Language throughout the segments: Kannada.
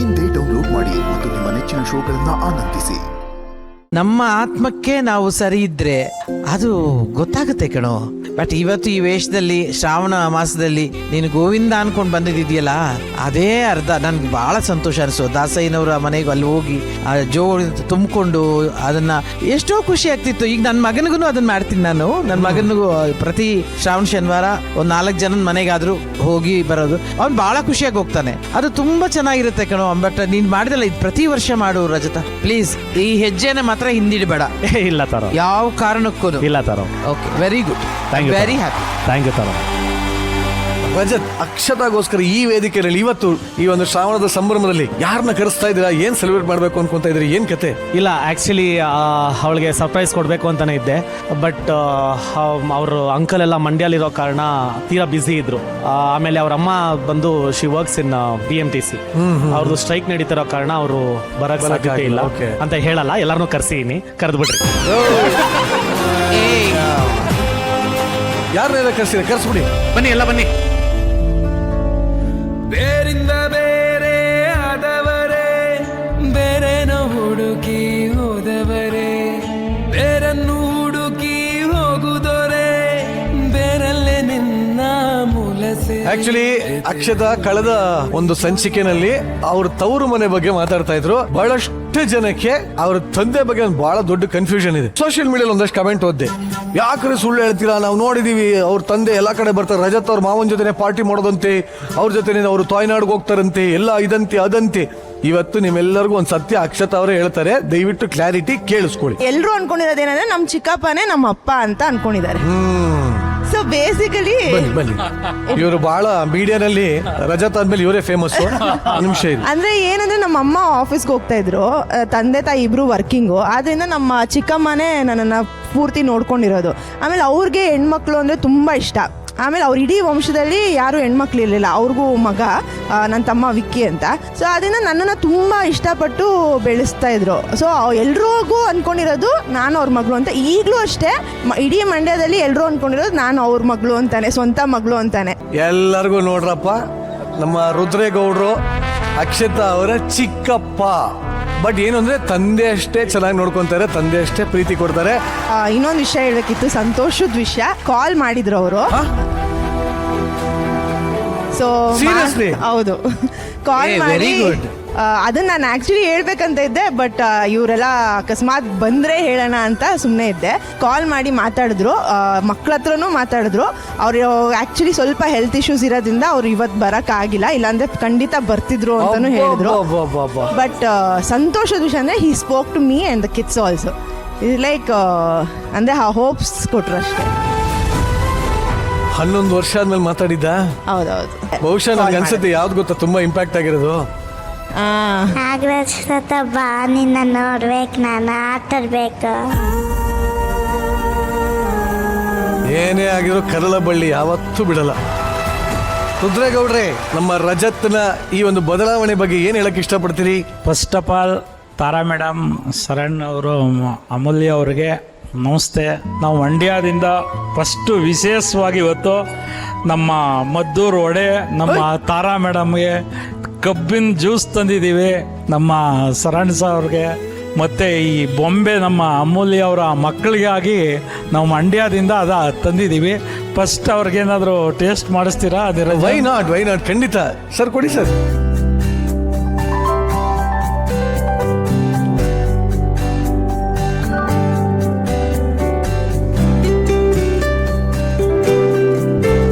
ಇಂದೇ ಡೌನ್ಲೋಡ್ ಮಾಡಿ ಮತ್ತು ನಿಮ್ಮ ನೆಚ್ಚಿನ ಶೋಗಳನ್ನ ಆನಂದಿಸಿ. ನಮ್ಮ ಆತ್ಮಕ್ಕೆ ನಾವು ಸರಿ ಇದ್ರೆ ಅದು ಗೊತ್ತಾಗುತ್ತೆ ಕಣೋ. ಬಟ್ ಇವತ್ತು ಈ ವೇಷದಲ್ಲಿ ಶ್ರಾವಣ ಮಾಸದಲ್ಲಿ ನೀನು ಗೋವಿಂದ ಅನ್ಕೊಂಡ್ ಬಂದಿದ್ಯಲ್ಲ, ಅದೇ ಅರ್ಧ. ನನ್ಗೆ ಬಹಳ ಸಂತೋಷ ಅನಿಸು. ದಾಸಯ್ಯನವರ ಮನೆಗೆ ಅಲ್ಲಿ ಹೋಗಿ ಆ ಜೋಗ ತುಂಬಿಕೊಂಡು ಅದನ್ನ ಎಷ್ಟೋ ಖುಷಿ ಆಗ್ತಿತ್ತು. ಈಗ ನನ್ನ ಮಗನಿಗೂ ಅದನ್ನ ಮಾಡ್ತೀನಿ ನಾನು. ನನ್ನ ಮಗನಿಗೂ ಪ್ರತಿ ಶ್ರಾವಣ ಶನಿವಾರ ಒಂದ್ 4 ಜನದ ಮನೆಗಾದ್ರೂ ಹೋಗಿ ಬರೋದು. ಅವ್ನು ಬಹಳ ಖುಷಿಯಾಗಿ ಹೋಗ್ತಾನೆ. ಅದು ತುಂಬಾ ಚೆನ್ನಾಗಿರುತ್ತೆ ಕಣೋ. ಬಟ್ ನೀನ್ ಮಾಡಿದಲ್ಲ, ಇದು ಪ್ರತಿ ವರ್ಷ ಮಾಡು ರಜತ, ಪ್ಲೀಸ್. ಈ ಹೆಜ್ಜೆನ ಮಾತ್ರ ಹಿಂದಿಡಬೇಡ. ಇಲ್ಲ ತರೋ, ಯಾವ ಕಾರಣಕ್ಕೂ ಇಲ್ಲ ತರೋ. Okay, very good, very happy. Thank you ತರೋ. ರಜತ್, ಅಕ್ಷತಾಗೋಸ್ಕರ ಈ ವೇದಿಕೆಯಲ್ಲಿ ಇವತ್ತು ಈ ಒಂದು ಶ್ರಾವಣದ ಸಂಭ್ರಮದಲ್ಲಿ ಯಾರನ್ನ ಕರೆಸ್ತಾ ಇದ್ದೀರಾ? ಏನ್ ಸೆಲೆಬ್ರೇಟ್ ಮಾಡ್ಬೇಕು ಅನ್ಕೊಂತ ಇದ್ರಿ? ಏನ್ ಕತೆ? ಇಲ್ಲ, ಆ್ಯಕ್ಚುಲಿ ಅವಳಿಗೆ ಸರ್ಪ್ರೈಸ್ ಕೊಡಬೇಕು ಅಂತಾನೆ ಇದ್ದೆ. ಬಟ್ ಅವರು ಅಂಕಲ್ ಎಲ್ಲ ಮಂಡ್ಯಲ್ಲಿರೋ ಕಾರಣ ತೀರಾ ಬ್ಯುಸಿ ಇದ್ರು. ಆಮೇಲೆ ಅವ್ರ ಅಮ್ಮ ಬಂದು ಶಿ ವರ್ಕ್ಸ್ ಇನ್ BMTC. ಅವ್ರದ್ದು ಸ್ಟ್ರೈಕ್ ನಡೀತಿರೋ ಕಾರಣ ಅವರು ಬರಕ್ ಸಾಧ್ಯತೆ ಇಲ್ಲ ಅಂತ ಹೇಳಲ್ಲ. ಎಲ್ಲಾರನ್ನೂ ಕರ್ಸಿದೀನಿ, ಕರೆದ್ಬಿಟ್ರಿ. ಯಾರನ್ನೆಲ್ಲ ಕರ್ಸಿರ? ಕರ್ಸ್ಬಿಡಿ, ಬನ್ನಿ, ಎಲ್ಲ ಬನ್ನಿ. ಬೇರಿಂದ ಬೇರೆ ಆದವರೇ, ಬೇರೆನ ಹುಡುಕಿ ಹೋದವರೇ, ಬೇರನ್ನು ಹುಡುಕಿ ಹೋಗುದೊರೆ, ಬೇರಲ್ಲೇ ನಿನ್ನ ಮೂಲಸೆ. ಆಕ್ಚುಲಿ ಅಕ್ಷತಾ ಕಳೆದ ಒಂದು ಸಂಚಿಕೆನಲ್ಲಿ ಅವ್ರ ತವರು ಮನೆ ಬಗ್ಗೆ ಮಾತಾಡ್ತಾ ಇದ್ರು. ಬಹಳಷ್ಟು ಜನಕ್ಕೆ ಅವ್ರ ತಂದೆ ಬಗ್ಗೆ ಒಂದು ಬಹಳ ದೊಡ್ಡ ಕನ್ಫ್ಯೂಷನ್ ಇದೆ. ಸೋಷಿಯಲ್ ಮೀಡಿಯಾದಲ್ಲಿ ಒಂದಷ್ಟು ಕಮೆಂಟ್ ಓದ್ದೆ, ಯಾಕ್ರೆ ಸುಳ್ಳು ಹೇಳ್ತೀರಾ, ನಾವು ನೋಡಿದೀವಿ ಅವ್ರ ತಂದೆ ಎಲ್ಲಾ ಕಡೆ ಬರ್ತಾರೆ, ರಜತ್ ಅವ್ರ ಮಾವನ ಜೊತೆ ಪಾರ್ಟಿ ಮಾಡೋದಂತೆ, ಅವ್ರ ಜೊತೆ ಅವರು ತಾಯ್ನಾಡ್ಗೆ ಹೋಗ್ತಾರಂತೆ, ಎಲ್ಲ ಇದಂತೆ ಅದಂತೆ. ಇವತ್ತು ನಿಮ್ಮೆಲ್ಲರಿಗೂ ಒಂದು ಸತ್ಯ ಅಕ್ಷತಾ ಅವರೇ ಹೇಳ್ತಾರೆ, ದಯವಿಟ್ಟು ಕ್ಲಾರಿಟಿ ಕೇಳಿಸ್ಕೊಳ್ಳಿ. ಎಲ್ರು ಅನ್ಕೊಂಡಿರೋದೇನಂದ್ರೆ ನಮ್ ಚಿಕ್ಕಪ್ಪನೇ ನಮ್ಮ ಅಪ್ಪ ಅಂತ ಅನ್ಕೊಂಡಿದ್ದಾರೆ. ಸೊ ಬೇಸಿಕಲಿ ಬನ್ನಿ, ಇವರು ಬಹಳ ಮೀಡಿಯಾನಲ್ಲಿ ರಜತ್ ಆದ್ಮೇಲೆ ಇವರೇ ಫೇಮಸ್. ನಿಮಿಷ ಅಂದ್ರೆ ಏನಂದ್ರೆ ನಮ್ಮ ಅಮ್ಮ ಆಫೀಸ್ಗೆ ಹೋಗ್ತಾ ಇದ್ರು, ತಂದೆ ತಾಯಿ ಇಬ್ರು ವರ್ಕಿಂಗು. ಆದ್ರಿಂದ ನಮ್ಮ ಚಿಕ್ಕಮ್ಮನೇ ನನ್ನನ್ನ ಪೂರ್ತಿ ನೋಡ್ಕೊಂಡಿರೋದು. ಆಮೇಲೆ ಅವ್ರಿಗೆ ಹೆಣ್ಮಕ್ಳು ಅಂದ್ರೆ ತುಂಬಾ ಇಷ್ಟ. ಆಮೇಲೆ ಅವ್ರ ಇಡೀ ವಂಶದಲ್ಲಿ ಯಾರು ಹೆಣ್ಮಕ್ಳು ಇರಲಿಲ್ಲ. ಅವ್ರಿಗೂ ಮಗ, ನನ್ನ ತಮ್ಮ ವಿಕ್ಕಿ ಅಂತ. ಸೊ ಅದರಿಂದ ನನ್ನನ್ನು ತುಂಬ ಇಷ್ಟಪಟ್ಟು ಬೆಳೆಸ್ತಾ ಇದ್ರು. ಸೊ ಎಲ್ರಿಗೂ ಅಂದ್ಕೊಂಡಿರೋದು ನಾನು ಅವ್ರ ಮಗಳು ಅಂತ. ಈಗಲೂ ಅಷ್ಟೇ, ಇಡೀ ಮಂಡ್ಯದಲ್ಲಿ ಎಲ್ಲರೂ ಅಂದ್ಕೊಂಡಿರೋದು ನಾನು ಅವ್ರ ಮಗಳು ಅಂತಾನೆ, ಸ್ವಂತ ಮಗಳು ಅಂತಾನೆ. ಎಲ್ಲರಿಗೂ ನೋಡ್ರಪ್ಪ, ನಮ್ಮ ರುದ್ರೇಗೌಡರು ಅಕ್ಷತಾ ಅವರ ಚಿಕ್ಕಪ್ಪ. ಬಟ್ ಏನು ಅಂದ್ರೆ ತಂದೆ ಅಷ್ಟೇ ಚೆನ್ನಾಗಿ ನೋಡ್ಕೊಂತಾರೆ, ತಂದೆ ಅಷ್ಟೇ ಪ್ರೀತಿ ಕೊಡ್ತಾರೆ. ಇನ್ನೊಂದು ವಿಷಯ ಹೇಳಬೇಕಿತ್ತು, ಸಂತೋಷದ ವಿಷಯ. ಕಾಲ್ ಮಾಡಿದ್ರು ಅವರು. ಸೊ ಹೌದು, ಕಾಲ್ ಮಾಡಿ ಅದನ್ನ ನಾನು ಆಕ್ಚುಲಿ ಹೇಳ್ಬೇಕಂತ ಇದ್ದೆ. ಬಟ್ ಇವರೆಲ್ಲ ಅಕಸ್ಮಾತ್ ಬಂದ್ರೆ ಹೇಳೋಣ ಅಂತ ಸುಮ್ಮನೆ ಇದ್ದೆ. ಕಾಲ್ ಮಾಡಿ ಮಾತಾಡಿದ್ರು, ಮಕ್ಳ ಹತ್ರನೂ ಮಾತಾಡಿದ್ರು. ಅವ್ರು ಆಕ್ಚುಲಿ ಸ್ವಲ್ಪ ಹೆಲ್ತ್ ಇಶ್ಯೂಸ್ ಇರೋದ್ರಿಂದ ಅವ್ರು ಇವತ್ತು ಬರಕ್ ಆಗಿಲ್ಲ, ಇಲ್ಲಾಂದ್ರೆ ಖಂಡಿತ ಬರ್ತಿದ್ರು ಅಂತಾನು ಹೇಳಿದ್ರು. ಬಟ್ ಸಂತೋಷದ ವಿಷಯ ಅಂದ್ರೆ he spoke to me and the kids also. ಇದು ಲೈಕ್ ಅಂದ್ರೆ ಹೋಪ್ಸ್ ಕೊಟ್ರು ಅಷ್ಟೇ. 11 ವರ್ಷ ಆದ್ಮೇಲೆ ಮಾತಾಡಿದ್ದ. ಹೌದೌದು, ಬಹುಶಃ ನನಗೆ ಅನ್ಸುತ್ತೆ ಯಾವ್ದು ಗೊತ್ತಾ ತುಂಬಾ ಇಂಪ್ಯಾಕ್ಟ್ ಆಗಿರೋದು. ನಾಗರಾಜ್ ಸತ ಬಾ, ನಿನ್ನ ನೋಡ್ಬೇಕು, ನಾನು ಆಟಾಡ್ಬೇಕು. ಏನೇ ಆಗಿರೋ ಕರಳ ಬಳ್ಳಿ ಯಾವತ್ತೂ ಬಿಡಲ್ಲ. ರುದ್ರೇಗೌಡ್ರೆ, ನಮ್ಮ ರಜತ್ನ ಈ ಒಂದು ಬದಲಾವಣೆ ಬಗ್ಗೆ ಏನ್ ಹೇಳಕ್ ಇಷ್ಟಪಡ್ತೀರಿ? First of all Tara madam, Sharan ಅವರು, ಅಮೂಲ್ಯ ಅವ್ರಿಗೆ ನಮಸ್ತೆ. ನಾವು ಮಂಡ್ಯದಿಂದ ಫಸ್ಟು ವಿಶೇಷವಾಗಿ ಇವತ್ತು ನಮ್ಮ ಮದ್ದೂರು ಒಡೆ ನಮ್ಮ ತಾರಾ ಮೇಡಮ್ಗೆ ಕಬ್ಬಿನ ಜ್ಯೂಸ್ ತಂದಿದ್ದೀವಿ. ನಮ್ಮ ಶರಣ್ ಅವ್ರಿಗೆ ಮತ್ತು ಈ ಬೊಂಬೆ ನಮ್ಮ ಅಮೂಲ್ಯ ಅವರ ಮಕ್ಕಳಿಗಾಗಿ ನಾವು ಮಂಡ್ಯದಿಂದ ತಂದಿದ್ದೀವಿ. ಫಸ್ಟ್ ಅವ್ರಿಗೇನಾದರೂ ಟೇಸ್ಟ್ ಮಾಡಿಸ್ತೀರಾ? ಅದಿರ ವೈ ನಾಟ್, ಖಂಡಿತ ಸರ್, ಕೊಡಿ ಸರ್.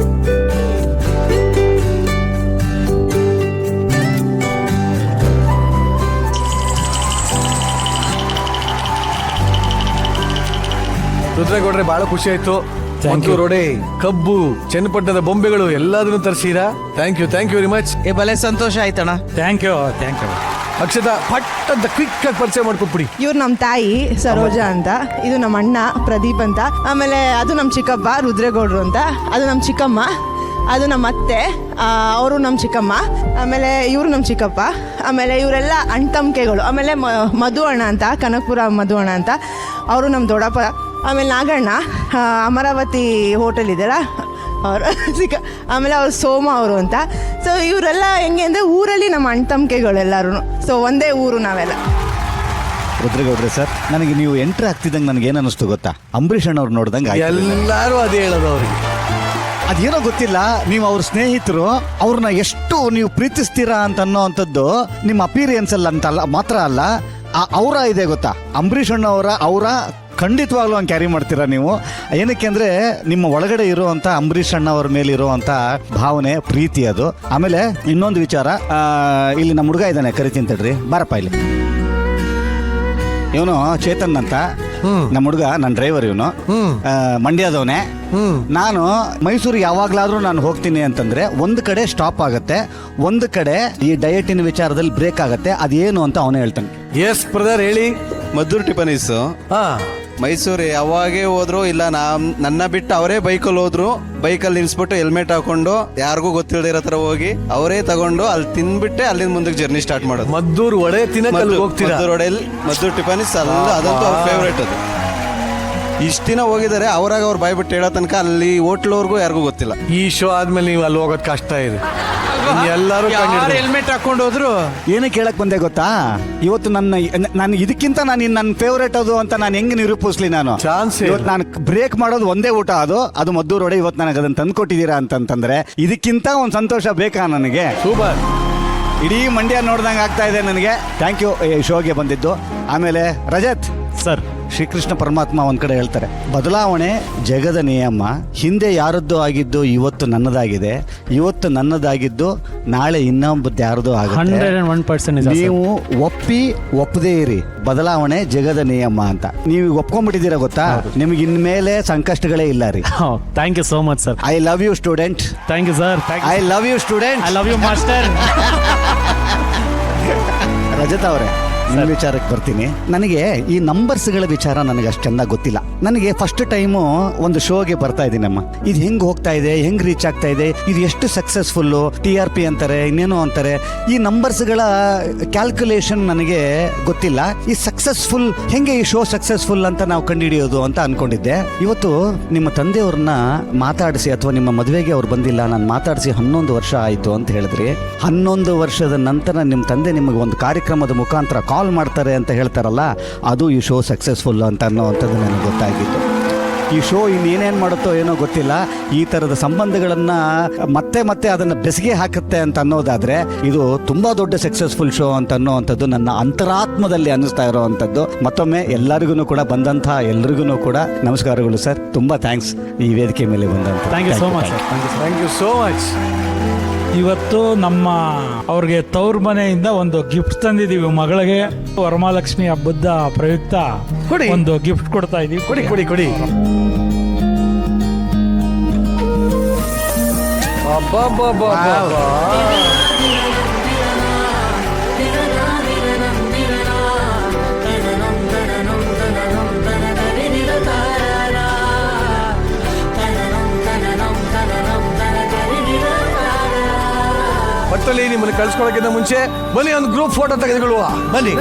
ರುದ್ರೇಗೌಡ್ರೆ, ಬಹಳ ಖುಷಿ ಆಯ್ತು. ರೋಡೆ, ಕಬ್ಬು, ಚನ್ನಪಟ್ಟಣದ ಬೊಂಬೆಗಳು ಎಲ್ಲದನ್ನು ತರಿಸಿರಾ. Thank you very much. ಬಲೆ ಸಂತೋಷ ಆಯ್ತಣ್ಣ. Thank you. ಅಕ್ಷತಾ, ಪಟ್ ಅಂತ ಕ್ವಿಕ್ ಆಗಿ ಪರಿಚಯ ಮಾಡ್ಕೊಟ್ಬಿಡಿ. ಇವ್ರು ನಮ್ಮ ತಾಯಿ ಸರೋಜಾ ಅಂತ, ಇದು ನಮ್ಮ ಅಣ್ಣ ಪ್ರದೀಪ್ ಅಂತ, ಆಮೇಲೆ ಅದು ನಮ್ಮ ಚಿಕ್ಕಪ್ಪ ರುದ್ರೇಗೌಡರು ಅಂತ, ಅದು ನಮ್ಮ ಚಿಕ್ಕಮ್ಮ, ಅದು ನಮ್ಮ ಅತ್ತೆ, ಅವರು ನಮ್ಮ ಚಿಕ್ಕಮ್ಮ, ಆಮೇಲೆ ಇವರು ನಮ್ಮ ಚಿಕ್ಕಪ್ಪ, ಆಮೇಲೆ ಇವರೆಲ್ಲ ಅಣ್ತಂಕೆಗಳು. ಆಮೇಲೆ ಮಧು ಅಣ್ಣ ಅಂತ, ಕನಕಪುರ ಮಧು ಅಣ್ಣ ಅಂತ, ಅವರು ನಮ್ಮ ದೊಡ್ಡಪ್ಪ. ಆಮೇಲೆ ನಾಗಣ್ಣ, ಅಮರಾವತಿ ಹೋಟೆಲ್ ಇದೆಯಲ್ಲ ಅವರು ಆಮೇಲೆ ಅವ್ರು ಸೋಮ ಅವರು ಅಂತ. ಸೊ ಇವರೆಲ್ಲ ಹೆಂಗೆ ಅಂದರೆ ಊರಲ್ಲಿ ನಮ್ಮ ಅಣ್ಣ ತಮ್ಕೆಗಳೆಲ್ಲರೂ. ಸೊ ಒಂದೇ ಊರು ನಾವೆಲ್ಲ. ರುದ್ರಗೌಡ್ರೆ ಸರ್, ನನಗೆ ನೀವು ಎಂಟ್ರಿ ಆಗ್ತಿದ್ದಂಗೆ ನನಗೆ ಏನು ಅನ್ನಿಸ್ತು ಗೊತ್ತಾ, ಅಂಬರೀಷ್ ಅಣ್ಣವ್ರು ನೋಡ್ದಂಗೆ ಎಲ್ಲರೂ ಅದೇ ಹೇಳೋದು ಅವ್ರಿಗೆ. ಅದೇನೋ ಗೊತ್ತಿಲ್ಲ, ನೀವು ಅವ್ರ ಸ್ನೇಹಿತರು, ಅವ್ರನ್ನ ಎಷ್ಟು ನೀವು ಪ್ರೀತಿಸ್ತೀರಾ ಅಂತ ಅನ್ನೋವಂಥದ್ದು ನಿಮ್ಮ ಅಪೀರಿಯನ್ಸ್ ಅಲ್ಲ ಅಂತಲ್ಲ ಮಾತ್ರ ಅಲ್ಲ, ಅವರ ಇದೆ ಗೊತ್ತಾ, ಅಂಬರೀಷ್ ಅವರ ಖಂಡಿತವಾಗ್ಲೂ ಹಂಗೆ ಕ್ಯಾರಿ ಮಾಡ್ತೀರಾ ನೀವು. ಏನಕ್ಕೆ ಅಂದರೆ ನಿಮ್ಮ ಒಳಗಡೆ ಇರುವಂಥ ಅಂಬರೀಷ್ ಅಣ್ಣವ್ರ ಮೇಲೆ ಇರುವಂಥ ಭಾವನೆ, ಪ್ರೀತಿ ಅದು. ಆಮೇಲೆ ಇನ್ನೊಂದು ವಿಚಾರ, ಇಲ್ಲಿ ನಮ್ಮ ಹುಡುಗ ಇದ್ದಾನೆ, ಕರಿತೀನಿ ತಡ್ರಿ, ಬಾರಪ್ಪ ಇಲ್ಲಿ. ಇವನು ಚೇತನ್ ಅಂತ, ನಮ್ಮ ಹುಡುಗ, ನನ್ನ ಡ್ರೈವರ್ ಇವನು, ಮಂಡ್ಯದವನೇ. ನಾನು ಮೈಸೂರಿಗೆ ಯಾವಾಗ್ಲಾದ್ರೂ ನಾನು ಹೋಗ್ತೀನಿ ಅಂತಂದ್ರೆ ಒಂದು ಕಡೆ ಸ್ಟಾಪ್ ಆಗುತ್ತೆ, ಒಂದು ಕಡೆ ಈ ಡಯಟಿನ ವಿಚಾರದಲ್ಲಿ ಬ್ರೇಕ್ ಆಗುತ್ತೆ. ಅದೇನು ಅಂತ ಅವನೇ ಹೇಳ್ತಾನೆ. ಎಸ್ ಬ್ರದರ್, ಹೇಳಿ. ಮದ್ದೂರು ಟಿಫನೀಸ್ ಮೈಸೂರು ಯಾವಾಗೇ ಹೋದ್ರು ಇಲ್ಲ, ನನ್ನ ಬಿಟ್ಟು ಅವರೇ ಬೈಕಲ್ಲಿ ಹೋದ್ರು, ಬೈಕಲ್ಲಿ ನಿಲ್ಸ್ಬಿಟ್ಟು ಹೆಲ್ಮೆಟ್ ಹಾಕೊಂಡು ಯಾರಿಗೂ ಗೊತ್ತಿಲ್ಲದೆ ಇರೋ ತರ ಹೋಗಿ ಅವರೇ ತಗೊಂಡು ಅಲ್ಲಿ ತಿನ್ಬಿಟ್ಟೆ ಅಲ್ಲಿಂದ ಮುಂದಕ್ಕೆ ಜರ್ನಿ ಸ್ಟಾರ್ಟ್ ಮಾಡೋದು. ಮದ್ದೂರು ವಡೆ ತಿನ್ನಕ್ಕೆ ಹೋಗ್ತೀರಾ? ಮದ್ದೂರು ವಡೆಯಲ್ಲಿ ಮದ್ದೂರು ಟಿಫನೀಸ್ ಅಲ್ಲ, ಅದಂತೂ ಅವ್ರ ಫೇವ್ರೇಟ್ ಅದು. ಇಷ್ಟು ದಿನ ಹೋಗಿದ್ದಾರೆ, ಅವ್ರಾಗ ಅವ್ರು ಬಾಯ್ಬಿಟ್ಟು ಹೇಳೋ ತನಕ ಅಲ್ಲಿ ಹೋಟ್ಲವ್ರಿಗೂ ಯಾರಿಗೂ ಗೊತ್ತಿಲ್ಲ. ಈ ಶೋ ಆದ್ಮೇಲೆ ನೀವು ಅಲ್ಲಿ ಹೋಗೋದು ಕಷ್ಟ ಇದೆ. ಎಲ್ಲರೂ ಹೆಲ್ಮೆಟ್ ಹಾಕೊಂಡು ಹೋದ್ರು. ಏನಕ್ಕೆ ಕೇಳಕ್ ಬಂದೆ ಗೊತ್ತಾ, ಇವತ್ತು ನಾನು ಇದಕ್ಕಿಂತ ನನ್ನ ಫೇವ್ರೇಟ್ ಅದು ಅಂತ ನಾನು ಹೆಂಗೆ ನಿರೂಪಿಸ್ಲಿ ನಾನು. ಇವತ್ತು ನಾನು ಬ್ರೇಕ್ ಮಾಡೋದು ಒಂದೇ ಊಟ, ಅದು ಮದ್ದೂರು ವಡೆ. ಇವತ್ತು ನನಗೆ ಅದನ್ನು ತಂದ್ಕೊಟ್ಟಿದ್ದೀರಾ ಅಂತಂತಂದ್ರೆ ಇದಕ್ಕಿಂತ ಒಂದು ಸಂತೋಷ ಬೇಕಾ ನನಗೆ? ಸೂಪರ್. ಇಡೀ ಮಂಡ್ಯ ನೋಡ್ದಂಗೆ ಆಗ್ತಾ ಇದೆ ನನಗೆ. ಥ್ಯಾಂಕ್ ಯು ಈ ಶೋಗೆ ಬಂದಿದ್ದು. ಆಮೇಲೆ ರಜತ್ ಸರ್, ಶ್ರೀಕೃಷ್ಣ ಪರಮಾತ್ಮ ಒಂದ್ ಕಡೆ ಹೇಳ್ತಾರೆ, ಬದಲಾವಣೆ ಜಗದ ನಿಯಮ. ಹಿಂದೆ ಯಾರದ್ದು ಆಗಿದ್ದು ಇವತ್ತು ನನ್ನದಾಗಿದೆ, ಇವತ್ತು ನನ್ನದಾಗಿದ್ದು ನಾಳೆ ಇನ್ನೊಬ್ಬದ್ದು ಯಾರದ್ದು ಆಗುತ್ತೆ. 101% ನೀವು ಒಪ್ಪದೇ ಇರಿ, ಬದಲಾವಣೆ ಜಗದ ನಿಯಮ ಅಂತ. ನೀವು ಒಪ್ಕೊಂಡ್ಬಿಟ್ಟಿದ್ದೀರಾ ಗೊತ್ತಾ, ನಿಮ್ಗೆ ಇನ್ಮೇಲೆ ಸಂಕಷ್ಟಗಳೇ ಇಲ್ಲ ರೀ. Thank you so much sir. I love you student. Thank you sir. I love you student. I love you master. Rajat ಅವರೇ, ನಿಮ್ಮ ವಿಚಾರಕ್ಕೆ ಬರ್ತೀನಿ. ನನಗೆ ಈ ನಂಬರ್ಸ್ಗಳ ವಿಚಾರ ನನಗೆ ಅಷ್ಟು ಚೆನ್ನಾಗಿ ಗೊತ್ತಿಲ್ಲ. ನನಗೆ ಫಸ್ಟ್ ಟೈಮು ಒಂದು ಶೋಗೆ ಬರ್ತಾ ಇದ್ದೀನಮ್ಮ, ಇದು ಹೆಂಗೆ ಹೋಗ್ತಾ ಇದೆ, ಹೆಂಗೆ ರೀಚ್ ಆಗ್ತಾ ಇದೆ, ಇದು ಎಷ್ಟು ಸಕ್ಸಸ್ಫುಲ್ಲು, TRP ಅಂತಾರೆ, ಇನ್ನೇನೋ ಅಂತಾರೆ. ಈ ನಂಬರ್ಸ್ಗಳ ಕ್ಯಾಲ್ಕುಲೇಷನ್ ನನಗೆ ಗೊತ್ತಿಲ್ಲ. ಈ ಸಕ್ಸಸ್ಫುಲ್ ಹೆಂಗೆ, ಈ ಶೋ ಸಕ್ಸಸ್ಫುಲ್ ಅಂತ ನಾವು ಕಂಡುಹಿಡಿಯೋದು ಅಂತ ಅನ್ಕೊಂಡಿದ್ದೆ. ಇವತ್ತು ನಿಮ್ಮ ತಂದೆಯವ್ರನ್ನ ಮಾತಾಡಿಸಿ, ಅಥವಾ ನಿಮ್ಮ ಮದುವೆಗೆ ಅವ್ರು ಬಂದಿಲ್ಲ, ನಾನು ಮಾತಾಡಿಸಿ 11 ವರ್ಷ ಆಯಿತು ಅಂತ ಹೇಳಿದ್ರಿ. 11 ವರ್ಷದ ನಂತರ ನಿಮ್ಮ ತಂದೆ ನಿಮಗೆ ಒಂದು ಕಾರ್ಯಕ್ರಮದ ಮುಖಾಂತರ ಕಾಲ್ ಮಾಡ್ತಾರೆ ಅಂತ ಹೇಳ್ತಾರಲ್ಲ, ಅದು ಈ ಶೋ ಸಕ್ಸಸ್ಫುಲ್ ಅಂತ ಅನ್ನೋವಂಥದ್ದು ನನಗೆ ಗೊತ್ತಾಗಿತ್ತು. ಈ ಶೋ ಇನ್ನೇನೇನು ಮಾಡುತ್ತೋ ಏನೋ ಗೊತ್ತಿಲ್ಲ, ಈ ಥರದ ಸಂಬಂಧಗಳನ್ನು ಮತ್ತೆ ಅದನ್ನು ಬೆಸಿಗೆ ಹಾಕುತ್ತೆ ಅಂತ ಅನ್ನೋದಾದರೆ ಇದು ತುಂಬ ದೊಡ್ಡ ಸಕ್ಸಸ್ಫುಲ್ ಶೋ ಅಂತ ಅನ್ನೋವಂಥದ್ದು ನನ್ನ ಅಂತರಾತ್ಮದಲ್ಲಿ ಅನ್ನಿಸ್ತಾ ಇರೋವಂಥದ್ದು. ಮತ್ತೊಮ್ಮೆ ಎಲ್ಲರಿಗೂ ಕೂಡ ಬಂದಂಥ ಎಲ್ರಿಗೂ ಕೂಡ ನಮಸ್ಕಾರಗಳು ಸರ್. ತುಂಬ ಥ್ಯಾಂಕ್ಸ್ ಈ ವೇದಿಕೆ ಮೇಲೆ ಬಂದಂಥ. Thank you so much sir. Thank you so much. ಇವತ್ತು ಅವ್ರಿಗೆ ತವ್ರ ಮನೆಯಿಂದ ಒಂದು ಗಿಫ್ಟ್ ತಂದಿದ್ದೀವಿ ಮಗಳಿಗೆ. ವರಮಹಾಲಕ್ಷ್ಮಿ ಹಬ್ಬದ ಪ್ರಯುಕ್ತ ಒಂದು ಗಿಫ್ಟ್ ಕೊಡ್ತಾ ಇದೀವಿ. ಕೊಡಿ. ಒಟ್ಟಲ್ಲಿ ನಿಮ್ಮನ್ನು ಕಳ್ಸ್ಕೊಳಕ್ಕಿಂತ ಮುಂಚೆ ಬನ್ನಿ ಒಂದು ಗ್ರೂಪ್ ಫೋಟೋ ತೆಗೆದುಕೊಳ್ಳುವ. ಬನ್ನಿ.